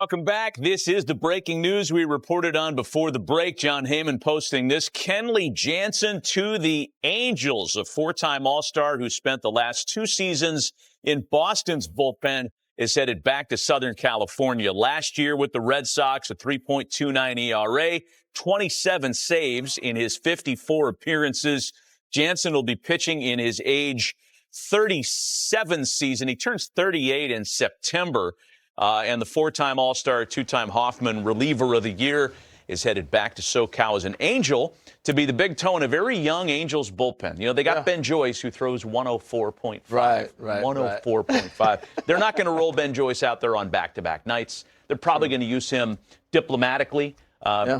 Welcome back. This is the breaking news we reported on before the break. John Heyman posting this. Kenley Jansen to the Angels, a four-time All-Star who spent the last 2 seasons in Boston's bullpen, is headed back to Southern California. Last year with the Red Sox, a 3.29 ERA, 27 saves in his 54 appearances. Jansen will be pitching in his age 37 season. He turns 38 in September. And the 4-time All-Star, 2-time Hoffman reliever of the year is headed back to SoCal as an Angel to be the big toe in a very young Angels bullpen. You know, they got Ben Joyce, who throws 104.5. Right. 104.5. They're not going to roll Ben Joyce out there on back-to-back nights. They're probably going to use him diplomatically,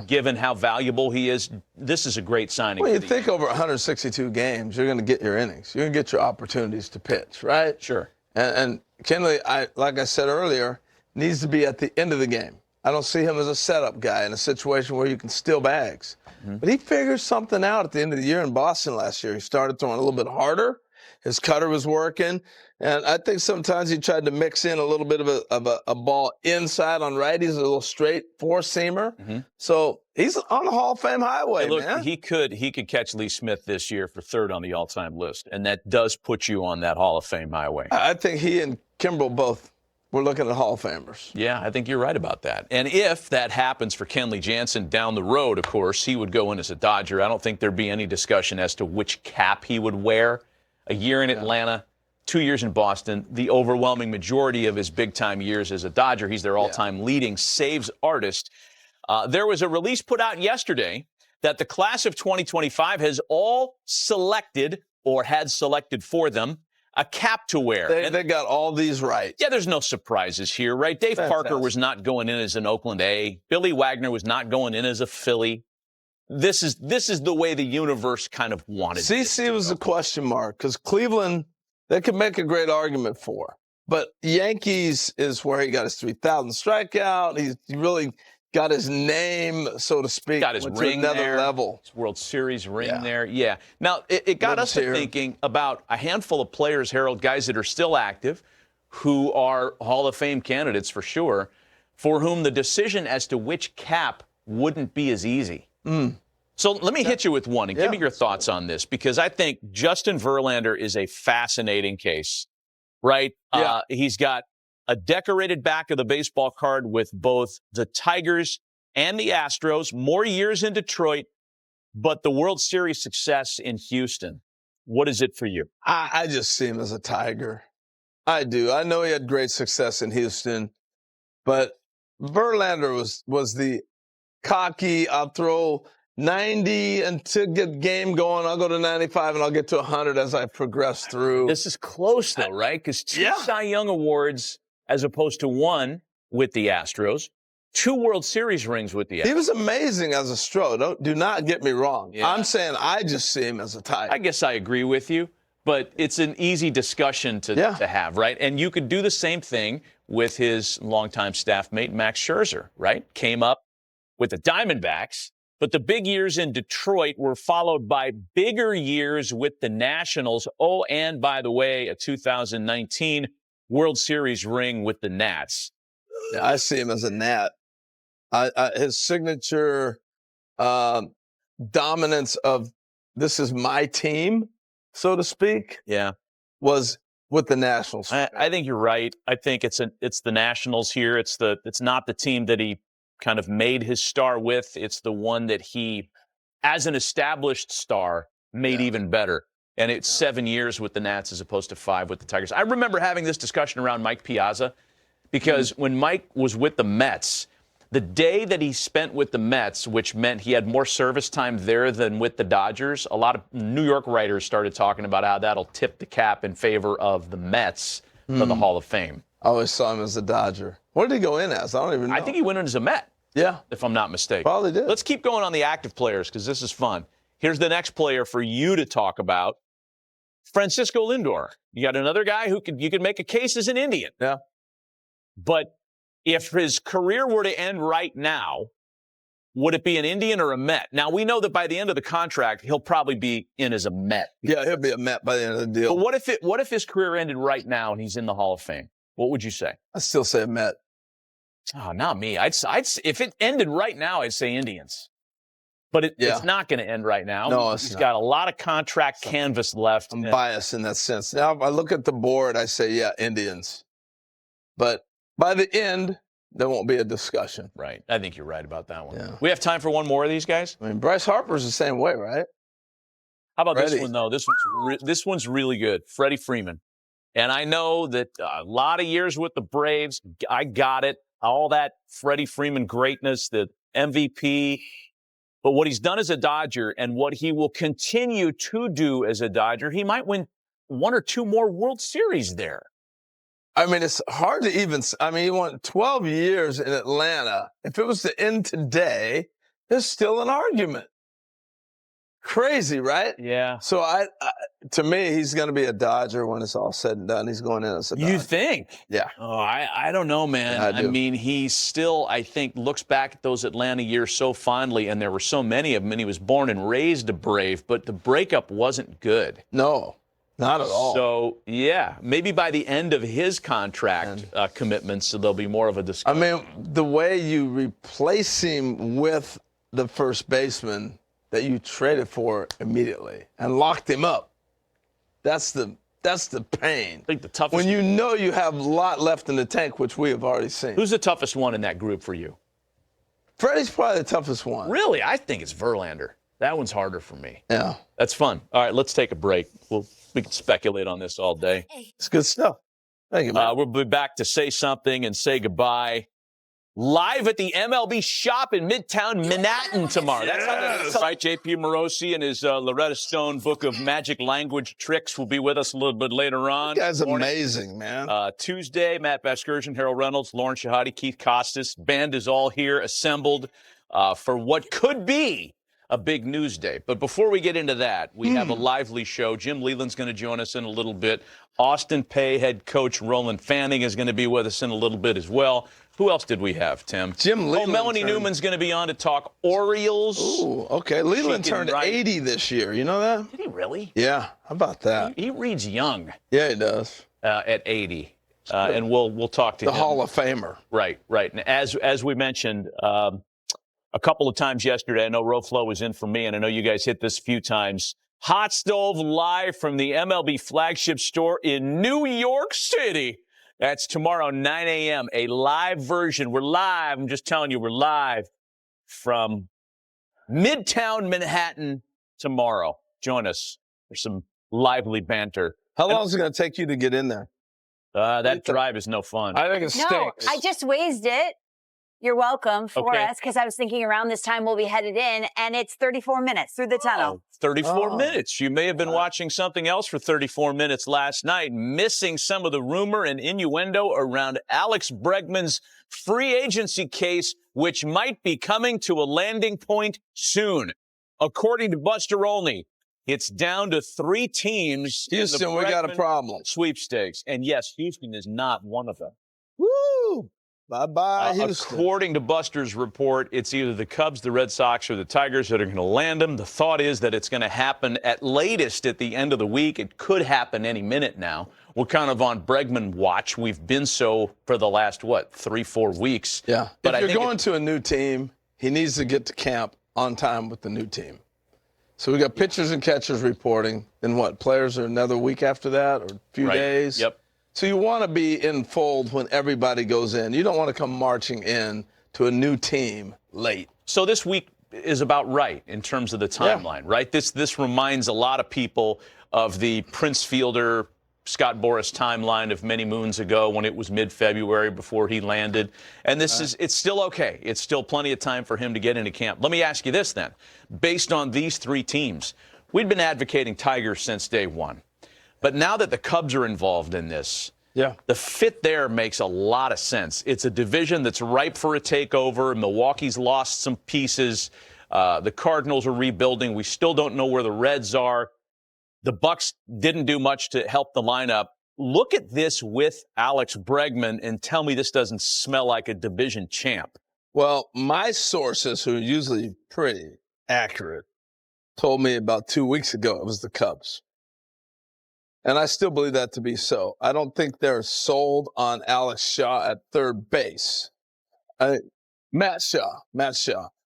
given how valuable he is. This is a great signing. Well, you think over 162 games, you're going to get your innings. You're going to get your opportunities to pitch, right? Sure. And Kenley, like I said earlier, needs to be at the end of the game. I don't see him as a setup guy in a situation where you can steal bags. Mm-hmm. But he figured something out at the end of the year in Boston last year. He started throwing a little bit harder. His cutter was working. And I think sometimes he tried to mix in a little bit of a ball inside on righties, a little straight four-seamer. Mm-hmm. So he's on the Hall of Fame highway, hey, look, man. He could catch Lee Smith this year for 3rd on the all-time list. And that does put you on that Hall of Fame highway. I think he and Kimbrel both were looking at Hall of Famers. Yeah, I think you're right about that. And if that happens for Kenley Jansen down the road, of course, he would go in as a Dodger. I don't think there'd be any discussion as to which cap he would wear. A year in Atlanta, 2 years in Boston, the overwhelming majority of his big-time years as a Dodger. He's their all-time leading saves artist. There was a release put out yesterday that the class of 2025 has all selected or had selected for them a cap to wear. They got all these right. Yeah, there's no surprises here, right? Dave Parker was not going in as an Oakland A. Billy Wagner was not going in as a Philly. This is the way the universe kind of wanted it. CC was a question mark because Cleveland, they could make a great argument for. But Yankees is where he got his 3,000 strikeout. He really got his name, so to speak, got his ring another there, level. His World Series ring there. Yeah. Now, it got us to thinking about a handful of players, Harold, guys that are still active, who are Hall of Fame candidates for sure, for whom the decision as to which cap wouldn't be as easy. So let me hit you with one and give me your thoughts on this, because I think Justin Verlander is a fascinating case, right? Yeah. He's got a decorated back of the baseball card with both the Tigers and the Astros, more years in Detroit, but the World Series success in Houston. What is it for you? I just see him as a Tiger. I do. I know he had great success in Houston, but Verlander was the cocky, I'll throw 90 and to get game going. I'll go to 95 and I'll get to 100 as I progress through. This is close though, right? Because 2 Cy Young Awards as opposed to 1 with the Astros, 2 World Series rings with the Astros. He was amazing as a Stro. Do not get me wrong. Yeah. I'm saying I just see him as a Tiger. I guess I agree with you, but it's an easy discussion to have, right? And you could do the same thing with his longtime staff mate, Max Scherzer, right? Came up with the Diamondbacks, but the big years in Detroit were followed by bigger years with the Nationals. Oh, and by the way, a 2019 World Series ring with the Nats. Yeah, I see him as a Nat. His signature dominance of this is my team, so to speak, was with the Nationals. I think you're right. I think it's the Nationals here. It's not the team that he kind of made his star with. It's the one that he, as an established star, made even better. And it's 7 years with the Nats as opposed to 5 with the Tigers. I remember having this discussion around Mike Piazza because when Mike was with the Mets, the day that he spent with the Mets, which meant he had more service time there than with the Dodgers, a lot of New York writers started talking about how that'll tip the cap in favor of the Mets for the Hall of Fame. I always saw him as a Dodger. What did he go in as? I don't even know. I think he went in as a Met. Yeah. If I'm not mistaken. Probably did. Let's keep going on the active players because this is fun. Here's the next player for you to talk about. Francisco Lindor. You got another guy who you could make a case as an Indian. Yeah. But if his career were to end right now, would it be an Indian or a Met? Now, we know that by the end of the contract, he'll probably be in as a Met. Yeah, he'll be a Met by the end of the deal. But what if his career ended right now and he's in the Hall of Fame? What would you say? I still say a Met. Oh, not me. If it ended right now, I'd say Indians. But it's not going to end right now. No, He's got a lot of contract canvas left. I'm biased in that sense. Now, if I look at the board, I say, yeah, Indians. But by the end, there won't be a discussion. Right. I think you're right about that one. Yeah. We have time for one more of these guys? I mean, Bryce Harper's the same way, right? How about this one, though? This one's really good. Freddie Freeman. And I know that a lot of years with the Braves, I got it. All that Freddie Freeman greatness, the MVP. But what he's done as a Dodger and what he will continue to do as a Dodger, he might win one or two more World Series there. I mean, it's hard to even – I mean, he won 12 years in Atlanta. If it was to end today, there's still an argument. Crazy, right? Yeah. So, to me, he's going to be a Dodger when it's all said and done. He's going in as a Dodger. You think? Yeah. Oh, I don't know, man. Yeah, I mean, he still, I think, looks back at those Atlanta years so fondly, and there were so many of them, and he was born and raised a Brave, but the breakup wasn't good. No, not at all. So, yeah, maybe by the end of his contract commitments, there'll be more of a discussion. I mean, the way you replace him with the first baseman that you traded for immediately and locked him up, that's the pain. I think the toughest. When you know you have a lot left in the tank, which we have already seen. Who's the toughest one in that group for you? Freddie's probably the toughest one. Really? I think it's Verlander. That one's harder for me. Yeah. That's fun. All right, let's take a break. We can speculate on this all day. It's good stuff. Thank you, man. We'll be back to say something and say goodbye. Live at the MLB shop in Midtown Manhattan tomorrow. That's right. JP Morosi and his Loretta Stone book of magic language tricks will be with us a little bit later on. That guy's amazing, man. Tuesday, Matt Vasgersian, Harold Reynolds, Lauren Shahadi, Keith Costas. Band is all here assembled for what could be a big news day. But before we get into that, we have a lively show. Jim Leland's going to join us in a little bit. Austin Peay head coach Roland Fanning is going to be with us in a little bit as well. Who else did we have, Tim? Jim Leland. Melanie Newman's going to be on to talk Orioles. Ooh, okay. Leland turned 80 this year. You know that? Did he really? Yeah. How about that? He reads young. Yeah, he does. At 80. And we'll talk to him. The Hall of Famer. Right. And as we mentioned a couple of times yesterday, I know RoFlo was in for me, and I know you guys hit this a few times. Hot Stove live from the MLB flagship store in New York City. That's tomorrow, 9 a.m., a live version. We're live. I'm just telling you, we're live from Midtown Manhattan tomorrow. Join us for some lively banter. How long is it going to take you to get in there? That drive is no fun. I think it stinks. No, I just Wazed it. You're welcome for Okay. us, because I was thinking around this time we'll be headed in, and it's 34 minutes through the tunnel. 34 minutes. You may have been watching something else for 34 minutes last night, missing some of the rumor and innuendo around Alex Bregman's free agency case, which might be coming to a landing point soon. According to Buster Olney, it's down to 3 teams. Houston, we got a problem. Sweepstakes. And yes, Houston is not one of them. Woo! Bye-bye, Houston. According to Buster's report, it's either the Cubs, the Red Sox, or the Tigers that are going to land him. The thought is that it's going to happen at latest at the end of the week. It could happen any minute now. We're kind of on Bregman watch. We've been so for the last, 3-4 weeks. Yeah. But if you're going to a new team, he needs to get to camp on time with the new team. So we got pitchers and catchers reporting. Then what? Players are another week after that, or a few days? Yep. So you want to be in fold when everybody goes in. You don't want to come marching in to a new team late. So this week is about right in terms of the timeline, right? This reminds a lot of people of the Prince Fielder, Scott Boras timeline of many moons ago when it was mid-February before he landed. And it's still okay. It's still plenty of time for him to get into camp. Let me ask you this then. Based on these 3 teams, we'd been advocating Tigers since day one. But now that the Cubs are involved in this, the fit there makes a lot of sense. It's a division that's ripe for a takeover. Milwaukee's lost some pieces. The Cardinals are rebuilding. We still don't know where the Reds are. The Bucks didn't do much to help the lineup. Look at this with Alex Bregman and tell me this doesn't smell like a division champ. Well, my sources, who are usually pretty accurate, told me about 2 weeks ago it was the Cubs. And I still believe that to be so. I don't think they're sold on Alex Shaw at third base. I think Matt Shaw.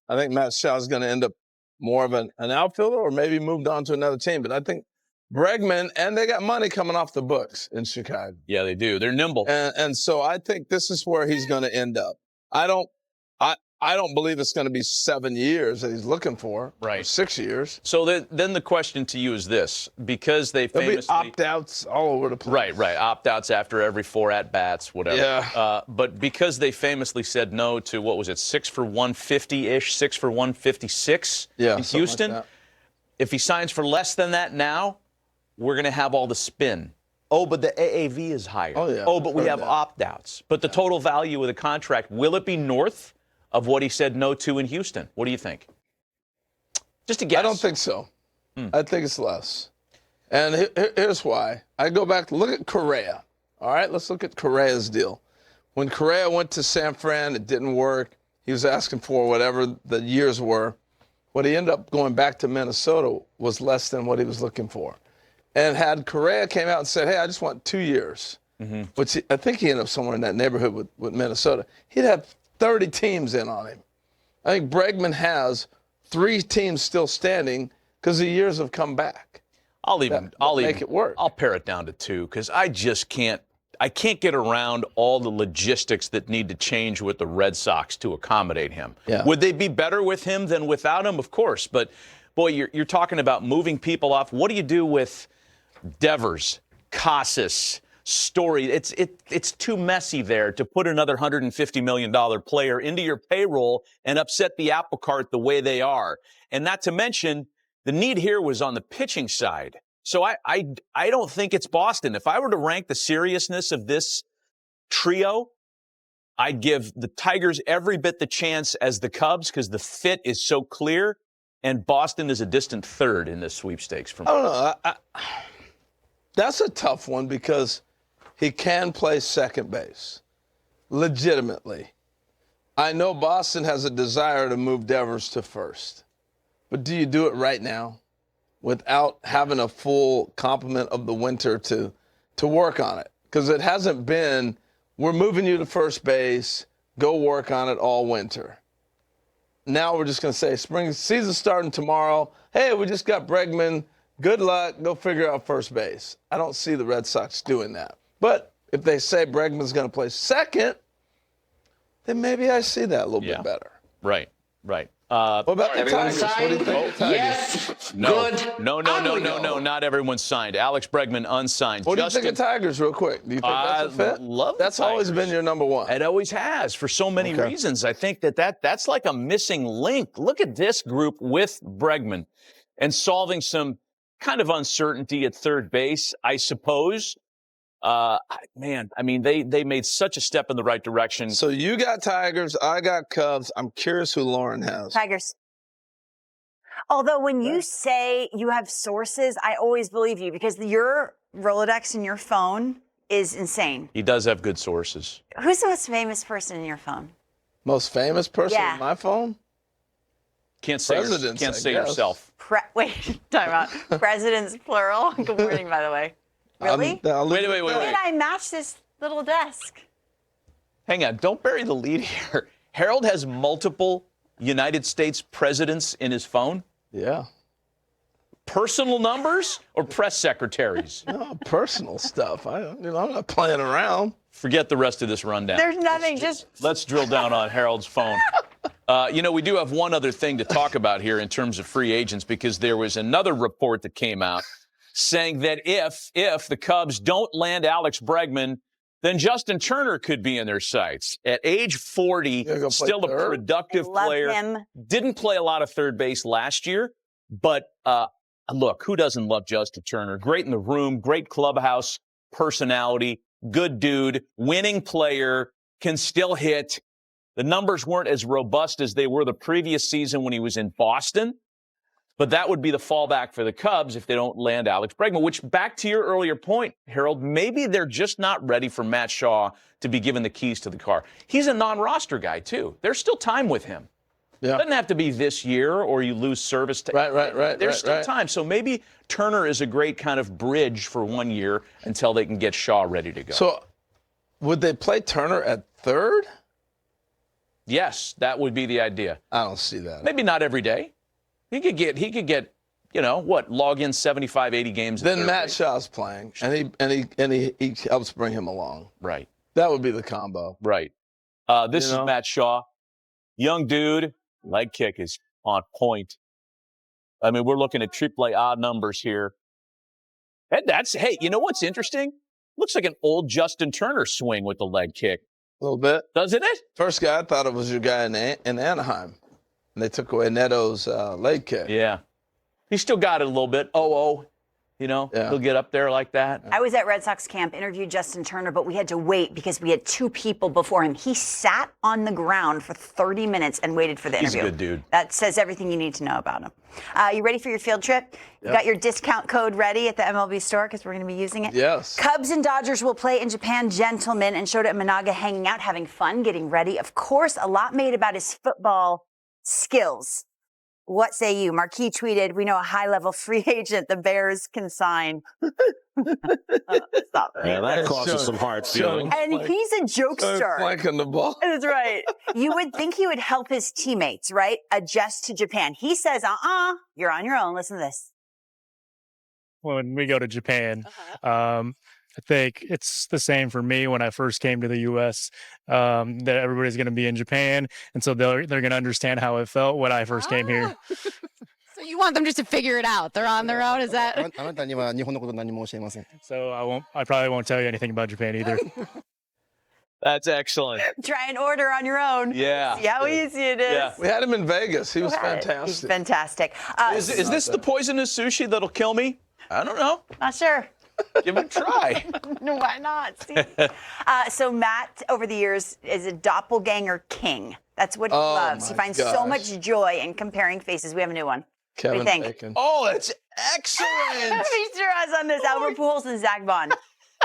I think Matt Shaw is going to end up more of an outfielder or maybe moved on to another team. But I think Bregman, and they got money coming off the books in Chicago. Yeah, they do. They're nimble. And so I think this is where he's going to end up. I don't believe it's going to be 7 years that he's looking for. Right. Or 6 years. So then the question to you is this. Because they There'll famously... be opt-outs all over the place. Right. Opt-outs after every 4 at-bats, whatever. Yeah. But because they famously said no to, what was it, 6 for 150-ish, 6 for 156 in Houston? Like if he signs for less than that now, we're going to have all the spin. Oh, but the AAV is higher. Oh, yeah. Oh, but we have opt-outs. But the total value of the contract, will it be north of what he said no to in Houston? What do you think? Just a guess. I don't think so. I think it's less. And here's why. I go back, look at Correa. All right, let's look at Correa's deal. When Correa went to San Fran, it didn't work. He was asking for whatever the years were. What he ended up going back to Minnesota was less than what he was looking for. And had Correa came out and said, hey, I just want 2 years, which I think he ended up somewhere in that neighborhood with Minnesota, he'd have 30 teams in on him. I think Bregman has 3 teams still standing because the years have come back. I'll make it work. I'll pare it down to 2 because I just can't. I can't get around all the logistics that need to change with the Red Sox to accommodate him. Yeah. Would they be better with him than without him? Of course. But, boy, you're talking about moving people off. What do you do with Devers, Casas, Story? It's too messy there to put another $150 million player into your payroll and upset the apple cart the way they are. And not to mention, the need here was on the pitching side. So I don't think it's Boston. If I were to rank the seriousness of this trio, I'd give the Tigers every bit the chance as the Cubs because the fit is so clear, and Boston is a distant third in this sweepstakes for me. I don't know. That's a tough one because he can play second base legitimately. I know Boston has a desire to move Devers to first, but do you do it right now without having a full complement of the winter to work on it? Because it hasn't been, we're moving you to first base, go work on it all winter. Now we're just going to say, spring season starting tomorrow. Hey, we just got Bregman. Good luck. Go figure out first base. I don't see the Red Sox doing that. But if they say Bregman's going to play second, then maybe I see that a little bit better. Right. What about the Tigers? What do you think of the Tigers? Yes. No. Good. No. Not everyone's signed. Alex Bregman unsigned. What do you think of Tigers, real quick? Do you think that's a fit? Love the That's always Tigers. been your number one. It always has for so many reasons. I think that's like a missing link. Look at this group with Bregman and solving some kind of uncertainty at third base, I suppose. Man, I mean, they made such a step in the right direction. So you got Tigers, I got Cubs. I'm curious who Lauren has. Tigers. Although when you say you have sources, I always believe you because your Rolodex in your phone is insane. He does have good sources. Who's the most famous person in your phone? Most famous person on my phone? Can't say Presidents, can't I say guess. yourself. Wait, time out. Presidents, plural. Good morning, by the way. Really? Wait. Did I match this little desk? Hang on. Don't bury the lead here. Harold has multiple United States presidents in his phone? Yeah. Personal numbers or press secretaries? No, personal stuff. I'm not playing around. Forget the rest of this rundown. There's nothing, Let's drill down on Harold's phone. We do have one other thing to talk about here in terms of free agents because there was another report that came out saying that if the Cubs don't land Alex Bregman, then Justin Turner could be in their sights. At age 40, still a productive player. Him. Didn't play a lot of third base last year, but look, who doesn't love Justin Turner? Great in the room, great clubhouse personality, good dude, winning player, can still hit. The numbers weren't as robust as they were the previous season when he was in Boston. But that would be the fallback for the Cubs if they don't land Alex Bregman, which, back to your earlier point, Harold, maybe they're just not ready for Matt Shaw to be given the keys to the car. He's a non-roster guy, too. There's still time with him. Yeah. It doesn't have to be this year or you lose service. Right. There's still time. So maybe Turner is a great kind of bridge for 1 year until they can get Shaw ready to go. So would they play Turner at third? Yes, that would be the idea. I don't see that. Maybe not every day. He could get, log in 75, 80 games. Then Matt Shaw's playing, and he helps bring him along. Right. That would be the combo. Right. This is Matt Shaw. Young dude. Leg kick is on point. I mean, we're looking at triple odd numbers here. And hey, you know what's interesting? Looks like an old Justin Turner swing with the leg kick. A little bit. Doesn't it? First guy, I thought it was your guy in Anaheim. And they took away Neto's leg kick. Yeah. He still got it a little bit. He'll get up there like that. I was at Red Sox camp, interviewed Justin Turner, but we had to wait because we had 2 people before him. He sat on the ground for 30 minutes and waited for the interview. He's a good dude. That says everything you need to know about him. You ready for your field trip? You got your discount code ready at the MLB store because we're going to be using it? Yes. Cubs and Dodgers will play in Japan. Gentlemen and Shota Managa hanging out, having fun, getting ready. Of course, a lot made about his football skills. What say you? Marquis tweeted, we know a high-level free agent the Bears can sign. Stop. Yeah, that causes some hard feelings. And he's a jokester. Flanking the ball. That's right. You would think he would help his teammates, right? Adjust to Japan. He says, you're on your own. Listen to this. When we go to Japan, I think it's the same for me when I first came to the U.S., that everybody's going to be in Japan. And so they're going to understand how it felt when I first came here. So you want them just to figure it out. They're on their own. Is that? So I probably won't tell you anything about Japan either. That's excellent. Try and order on your own. Yeah. See how easy it is. Yeah. We had him in Vegas. He was fantastic. He's fantastic. Is this the poisonous sushi that'll kill me? I don't know. Not sure. Give it a try. Why not? See? So Matt, over the years, is a doppelganger king. That's what he loves. He finds so much joy in comparing faces. We have a new one. Kevin what do you think? Bacon. Oh, that's excellent. Feature us on this. Albert Pujols and Zach Vaughn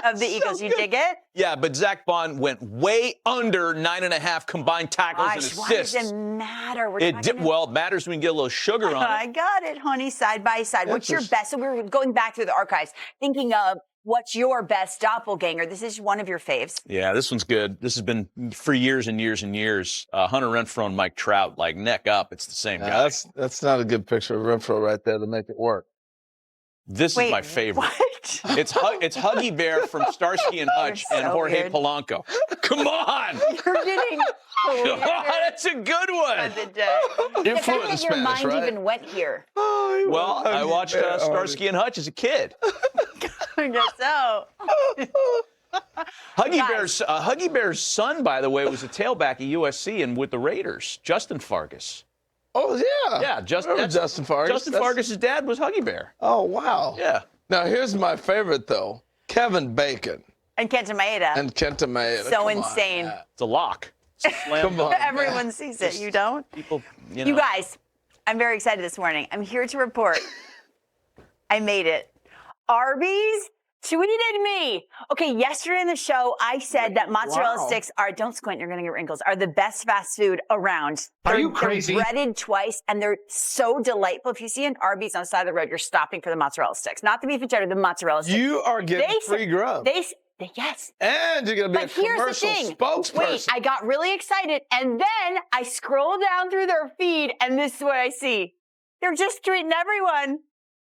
of the Eagles. You dig it? Yeah, but Zach Vaughn went way under 9.5 combined tackles and assists. Why does it matter? Well, it matters when you get a little sugar on it. I got it, honey, side by side. What's your best? So we were going back through the archives, thinking of what's your best doppelganger. This is one of your faves. Yeah, this one's good. This has been for years and years and years. Hunter Renfroe and Mike Trout, like neck up. It's the same guy. That's not a good picture of Renfroe right there to make it work. This is my favorite. What? It's Huggy Bear from Starsky and Hutch and Jorge Polanco. Come on! You're getting that's a good one. You're the fact fluent in that your Spanish, mind right? even went here. Well, I watched Starsky and Hutch as a kid. I guess so. Huggy Bear's son, by the way, was a tailback at USC and with the Raiders, Justin Fargas. Oh, yeah. Yeah, Justin Fargas. Justin Fargas' dad was Huggy Bear. Oh, wow. Yeah. Now, here's my favorite, though. Kevin Bacon. And Kenta Maeda. So so insane. It's a lock. Come on. Everyone sees it. You don't? People, You guys, I'm very excited this morning. I'm here to report I made it. Arby's tweeted me. Okay, yesterday in the show, I said that mozzarella sticks are, don't squint, you're going to get wrinkles, are the best fast food around. Are you crazy? They're breaded twice, and they're so delightful. If you see an Arby's on the side of the road, you're stopping for the mozzarella sticks. Not the beef and cheddar, the mozzarella sticks. You are getting free grub. Yes. And you're going to be But a here's the commercial thing. spokesperson. Wait, I got really excited, and then I scroll down through their feed, and this is what I see. They're just treating everyone.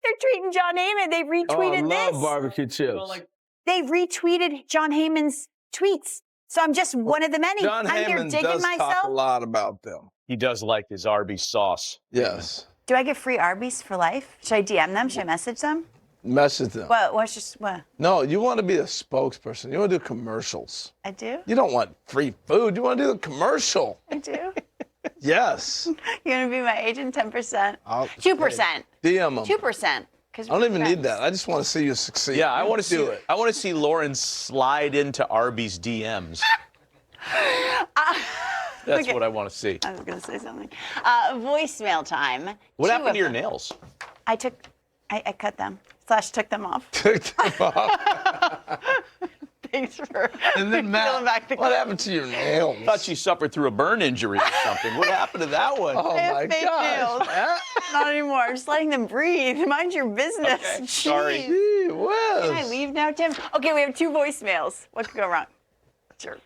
They're treating John Heyman. They've retweeted I love this. barbecue chips. They've retweeted John Heyman's tweets. So I'm just one of the many. John I'm here Heyman digging does myself. talk a lot about them. He does like his Arby's sauce. Yes. Do I get free Arby's for life? Should I DM them? Should I message them? Message them. What? No, you want to be a spokesperson. You want to do commercials. I do? You don't want free food. You want to do the commercial. I do? Yes. You're going to be my agent, 10%? 2%. DM them. 2%. I don't even need that. I just want to see you succeed. Yeah, I want to do it. I want to see Lauren slide into Arby's DMs. That's what I want to see. I was going to say something. Voicemail time. What happened to your nails? I cut them. / took them off. Took them off. Thanks for And then Matt, peeling back the what happened to your nails? I thought she suffered through a burn injury or something. What happened to that one? Oh, I have my fake gosh. nails. Matt. Not anymore. I'm just letting them breathe. Mind your business. Okay, Jeez. sorry. Gee whiz. Can I leave now, Tim? Okay, we have 2 voicemails. What could go wrong? Sure.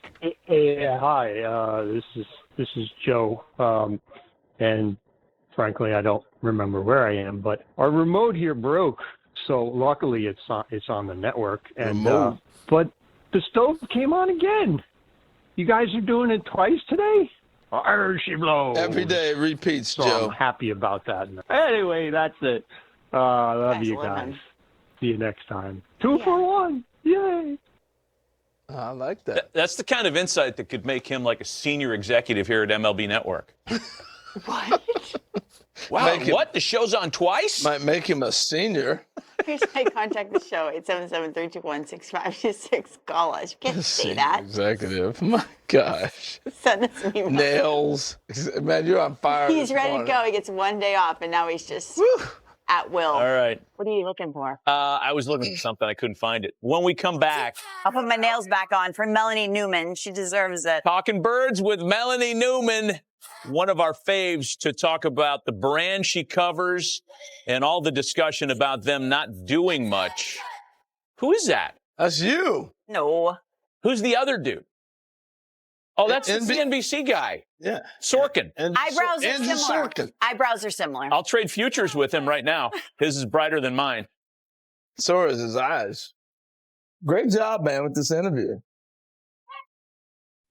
Yeah, hi. This This is Joe. And frankly, I don't remember where I am, but our remote here broke. So luckily it's on the network. And but the stove came on again. You guys are doing it twice today? She blows. Every day it repeats, So Joe. I'm happy about that. Anyway, that's it. I love you Excellent. guys. See you next time. 2 for 1. Yay. I like that. That's the kind of insight that could make him like a senior executive here at MLB Network. What? Wow, Make him- what? The show's on twice? Might make him a senior. Here's my contact the show, 877-321-6526. Call us. You can't say that. Executive. My gosh. Send us an email. Nails. Man, you're on fire. He's this ready to morning. go. He gets 1 day off, and now he's just Whew. at will. All right. What are you looking for? I was looking for something. I couldn't find it. When we come back, I'll put my nails back on for Melanie Newman. She deserves it. Talking Birds with Melanie Newman, one of our faves, to talk about the brand she covers and all the discussion about them not doing much. Who is that? That's you. No. Who's the other dude? Oh, that's the NB CNBC guy, Yeah. Sorkin. And Eyebrows are Andrew similar. Sorkin. Eyebrows are similar. I'll trade futures with him right now. His is brighter than mine. So is his eyes. Great job, man, with this interview.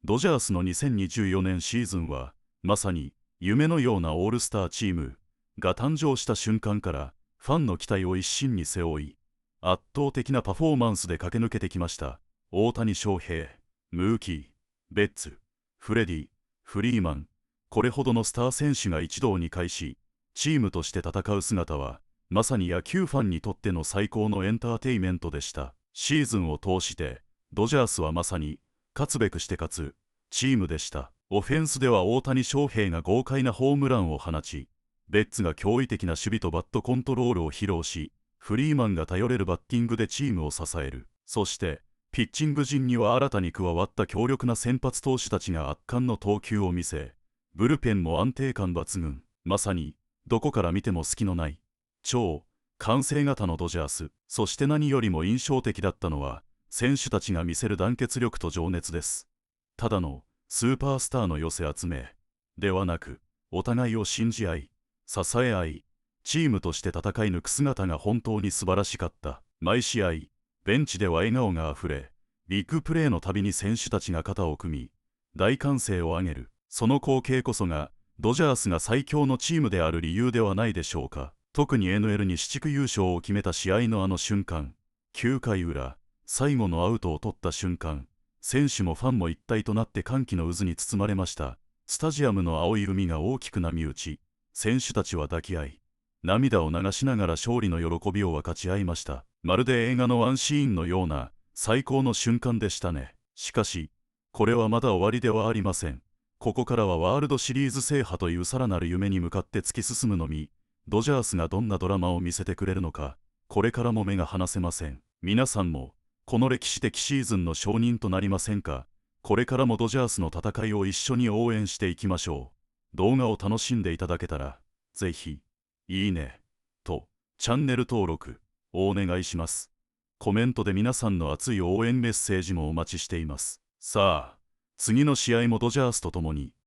ドジャースの2024年シーズンは、まさに夢のようなオールスターチームが誕生した瞬間からファンの期待を一身に背負い、圧倒的なパフォーマンスで駆け抜けてきました。大谷翔平、ムーキー、ベッツ、フレディ、フリーマン、これほどのスター選手が一堂に会し、チームとして戦う姿は、まさに野球ファンにとっての最高のエンターテイメントでした。シーズンを通して、ドジャースはまさに、勝つべくして勝つ、チームでした。オフェンスでは大谷翔平が豪快なホームランを放ち、ベッツが驚異的な守備とバットコントロールを披露し、フリーマンが頼れるバッティングでチームを支える。そして、ピッチング陣には新たに加わった強力な先発投手たちが圧巻の投球を見せ、ブルペンも安定感抜群。まさに、どこから見ても隙のない、超完成型のドジャース。そして何よりも印象的だったのは、選手たちが見せる団結力と情熱です。ただのスーパースターの寄せ集めではなく、お互いを信じ合い、支え合い、チームとして戦い抜く姿が本当に素晴らしかった。毎試合、ベンチでは笑顔があふれ、ビッグプレーのたびに選手たちが肩を組み、大歓声を上げる。その光景こそが、ドジャースが最強のチームである理由ではないでしょうか。特に NL に西地区優勝を決めた試合のあの瞬間、9回裏、最後のアウトを取った瞬間、選手もファンも一体となって歓喜の渦に包まれました。スタジアムの青い海が大きく波打ち、選手たちは抱き合い、涙を流しながら勝利の喜びを分かち合いました。まるで映画のワンシーンのような最高の瞬間でしたね。しかし、これはまだ終わりではありません。ここからはワールドシリーズ制覇というさらなる夢に向かって突き進むのみ、ドジャースがどんなドラマを見せてくれるのか、これからも目が離せません。皆さんも、この歴史的シーズンの証人となりませんか。これからもドジャースの戦いを一緒に応援していきましょう。動画を楽しんでいただけたら、ぜひ、いいね、と、チャンネル登録、をお願いします。コメントで皆さんの熱い応援メッセージもお待ちしています。さあ、次の試合もドジャースと共に、